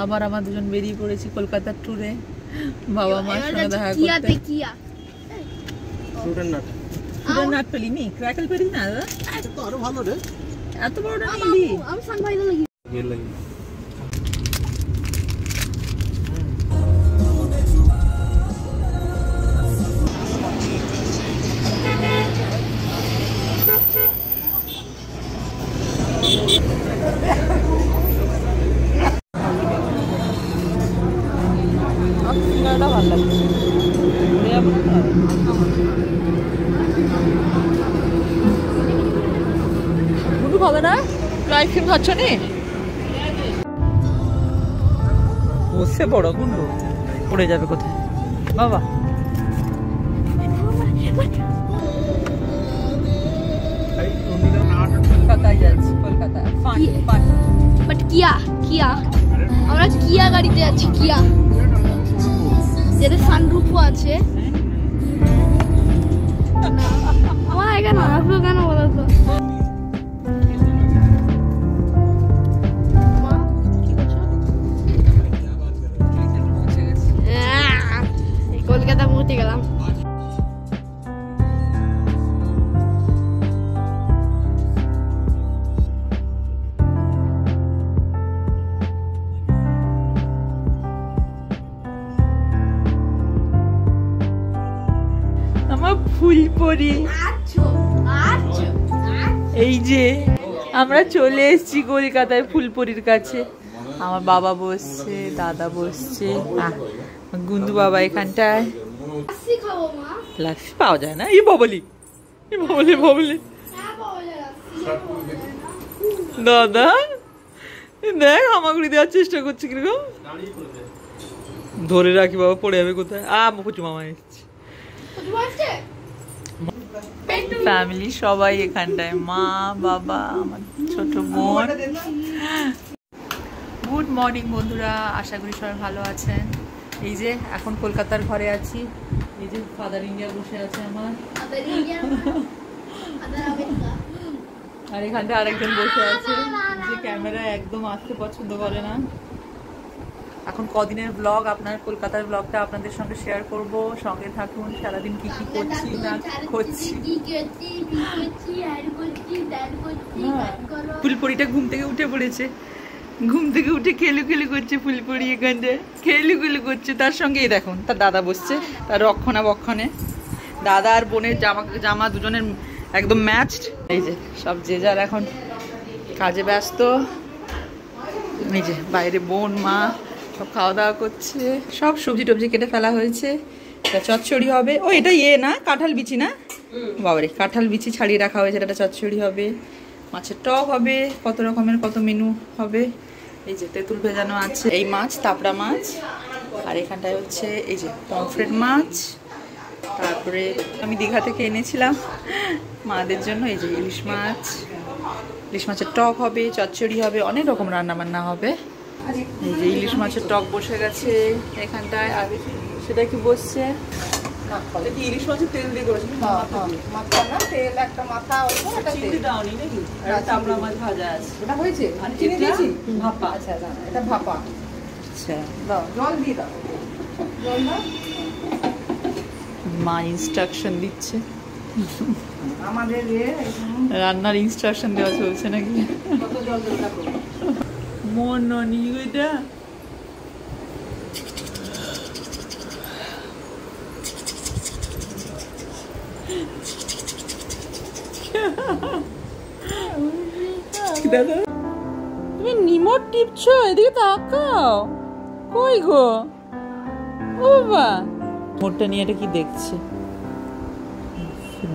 আবার আমরা দুজন বেরিয়ে পড়েছি কলকাতার ট্যুরে বাবা মার সঙ্গে দেখা করতে। নাট পেলি নি ক্র্যাকল পেলি না তো আরো ভালো রে এত বড়টা নিলি আমি সান ভাই লাগি গেল লাগি সিঙ্গাড়াটা ভালো লাগছে গুন্ডু খাবে না আইসক্রিম খাচ্ছ নি বসে পড়ো গুন্ডু পড়ে যাবে কোথায় বাবা কলকাতায় যাচ্ছি কলকাতা বাট কিয়া আমরা কিয়া গাড়িতে যাচ্ছি কিয়া যেটা সানরুফও আছে আমার এখানে আসবো কেন বলো তো কলকাতা পৌঁছে গেলাম আমার ফুলপরি এই যে আমরা চলে এসেছি কলকাতায় ফুলপরির কাছে আমার বাবা বসছে দাদা বসছে গুন্দু বাবা এখানটায় লাস্সি পাওয়া যায় না এই ববলি দাদা দেখ হামাগুড়ি দেওয়ার চেষ্টা করছি কিরকম ধরে রাখি বাবা পড়ে যাবে কোথায় পুচু মামা এসছে ফ্যামিলি সবাই এখানটায় মা বাবা আমার ছোট বোন গুড মর্নিং বন্ধুরা আশা করি সবাই ভালো আছেন এই যে এখন কলকাতার ঘরে আছি এই যে ফাদার ইন্ডিয়া বসে আছে আমার আর এখানটা আরেকজন বসে আছে যে ক্যামেরা একদম আসতে পছন্দ করে না এখন কদিনের ব্লগ আপনার কলকাতার ব্লগটা আপনাদের সঙ্গে শেয়ার করব সঙ্গে থাকুন সারাদিন কি কি করছি না করছি ফুলপরিটা ঘুম থেকে উঠে পড়েছে ঘুম থেকে উঠে খেলু করছে ফুলপরি এখানটা খেলু করছে তার সঙ্গে এই দেখুন তার দাদা বসছে তার রক্ষণাবেক্ষণে দাদা আর বোনের জামা দুজনের একদম ম্যাচড এই যে সব যে যার এখন কাজে ব্যস্ত এই যে বাইরে বোন মা সব খাওয়া দাওয়া করছে সব সবজি টবজি কেটে ফেলা হয়েছে এটা চচ্চড়ি হবে ও এটা না কাঁঠাল বিচি না বাবারে কাঁঠাল বিচি ছাড়িয়ে রাখা হয়েছে এটা চচ্চড়ি হবে মাছের টক হবে কত রকমের কত মেনু হবে এই যে তেঁতুল ভেজানো আছে এই মাছ তাপড়া মাছ আর এখানটায় হচ্ছে এই যে পমফ্রেট মাছ তারপরে আমি দীঘা থেকে এনেছিলাম মাদের জন্য এই যে ইলিশ মাছের টক হবে চচ্চড়ি হবে অনেক রকম রান্না বান্না হবে এই যে ইলিশ মাছের টক বসে গেছে এখানটায় আর সেটা কি বসছে ইলিশ মাছের তেল দিয়ে করেছি মাথা না তেল একটা মাথা চিংড়ি দাওনি নাকি আর তাপড়া মাছ ভাজা আছে এটা হয়েছে আর চিনি দিয়েছি ভাপা আচ্ছা এটা ভাপা আচ্ছা দাও জল দিয়ে দাও জল দাও মা ইনস্ট্রাকশন দিচ্ছে আমাদের রান্নার ইনস্ট্রাকশন দেওয়া চলছে নাকি কত জল দেবো দেখো মন ননি এটা দাদা তুমি নিমট টিপছো এদিকে তাকাও কই গো ও বাবা মোটটা নিয়ে এটা কি দেখছে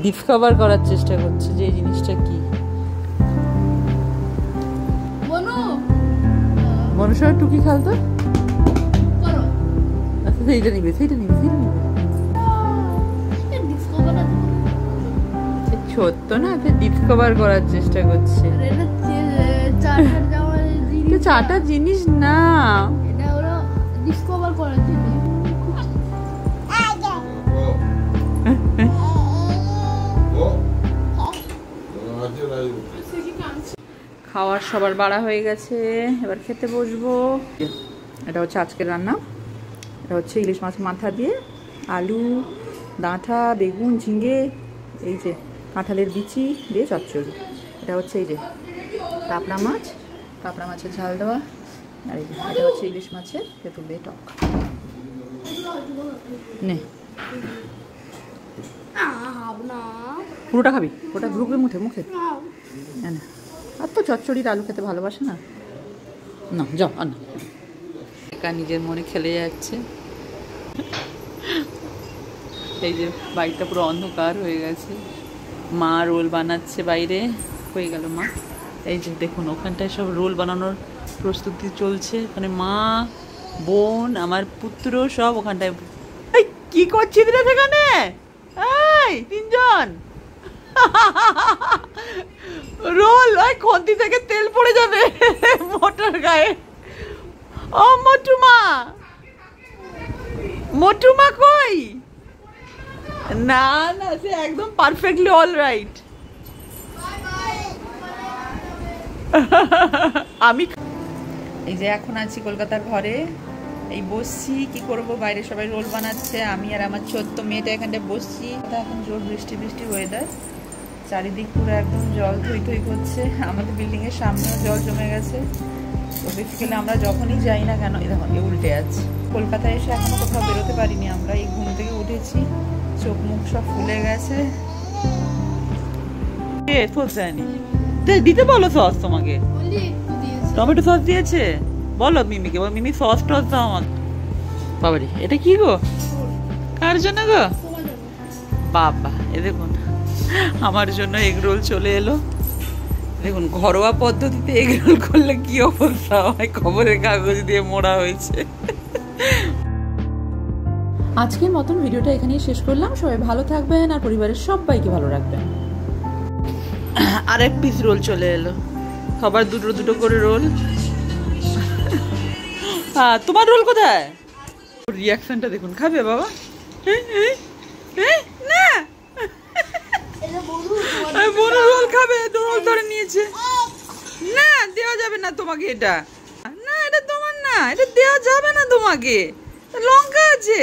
ডিসকভার করার চেষ্টা করছে যে এই জিনিসটা কি মনুষ্যের টুকি খেলতো আচ্ছা সেইটা নিবে ছোট্ট না ডিসকভার করার চেষ্টা করছে চাটা জিনিস না এটা হলো ডিসকভার করার জিনিস খাওয়ার সবার বাড়া হয়ে গেছে এবার খেতে বসবো এটা হচ্ছে আজকের রান্না। এটা হচ্ছে ইলিশ মাছ মাথা দিয়ে আলু, ডাঁটা, বেগুন, ঝিঙে, এই যে কাঁঠালের বিচি দিয়ে চচ্চড়ি। এটা হচ্ছে এই যে কাঁকড়া মাছের ঝাল দেওয়া। আর এই যে এটা হচ্ছে ইলিশ মাছের তেঁতুল দিয়ে টক। নে পুরোটা খাবি? ওটা ঢুকবে মুখে মুখে না। আর তো চচ্চড়ির আলু খেতে ভালোবাসে না। না যাও আর না, একা নিজের মনে খেলে যাচ্ছে। এই যে বাড়িটা পুরো অন্ধকার হয়ে গেছে। মা রোল বানাচ্ছে বাইরে। হয়ে গেল মা। এই যে দেখুন ওখানটায় সব রোল বানানোর প্রস্তুতি চলছে। মানে মা, বোন, আমার পুত্র সব ওখানটায়। এই কি করছিস রে সেখানে? এই তিনজন রোল, ওই খন্তি থেকে তেল পড়ে যাবে মোটর গায়ে। ও মোটুমা, মোটুমা কই? না না, সে একদম পারফেক্টলি অল রাইট। আমি এই যে এখন আছি কলকাতার ঘরে, এই বসছি, কি করব, বাইরে সবাই রোল বানাচ্ছে, আমি আর আমার ছোট্ট মেয়েটা এখানটায় বসছি। এখন জোর বৃষ্টি বৃষ্টি ওয়েদার, চারিদিক পুরো একদম জল থই থই করছে। আমাদের বিল্ডিং এর সামনেও জল জমে গেছে। তো বেসিক্যালি আমরা যখনই যাই না কেন, দেখুন এ উল্টে আছে। কলকাতায় এসে এখনো কোথাও বেরোতে পারিনি আমরা। এই ঘুম থেকে উঠেছি, চোখ মুখ সব ফুলে গেছে। দিতে বলো সস, তোমাকে টমেটো সস দিয়েছে? বলো মিমিকে, মিমি সস টস দাও আমার। বাবারি এটা কি গো? কার জন্য গো? বাবা এ দেখুন আমার জন্য এগ রোল চলে এলো। দেখুন ঘরোয়া পদ্ধতিতে এগ রোল করলে কি অবস্থা হয়, খবরের কাগজ দিয়ে মোড়া হয়েছে। আজকের মতন ভিডিওটা এখানেই শেষ করলাম। সবাই ভালো থাকবেন আর পরিবারের সবাইকে ভালো রাখবেন। আরেক পিস রোল চলে এলো, সবার দুটো দুটো করে রোল। তোমার রোল কোথায়? রিয়াকশনটা দেখুন। খাবে বাবা? না বড় রোল খাবে, রোল ধরে নিয়েছে। না দেওয়া যাবে না তোমাকে এটা। না এটা তোমার না, এটা দেওয়া যাবে না তোমাকে। লঙ্কা আছে।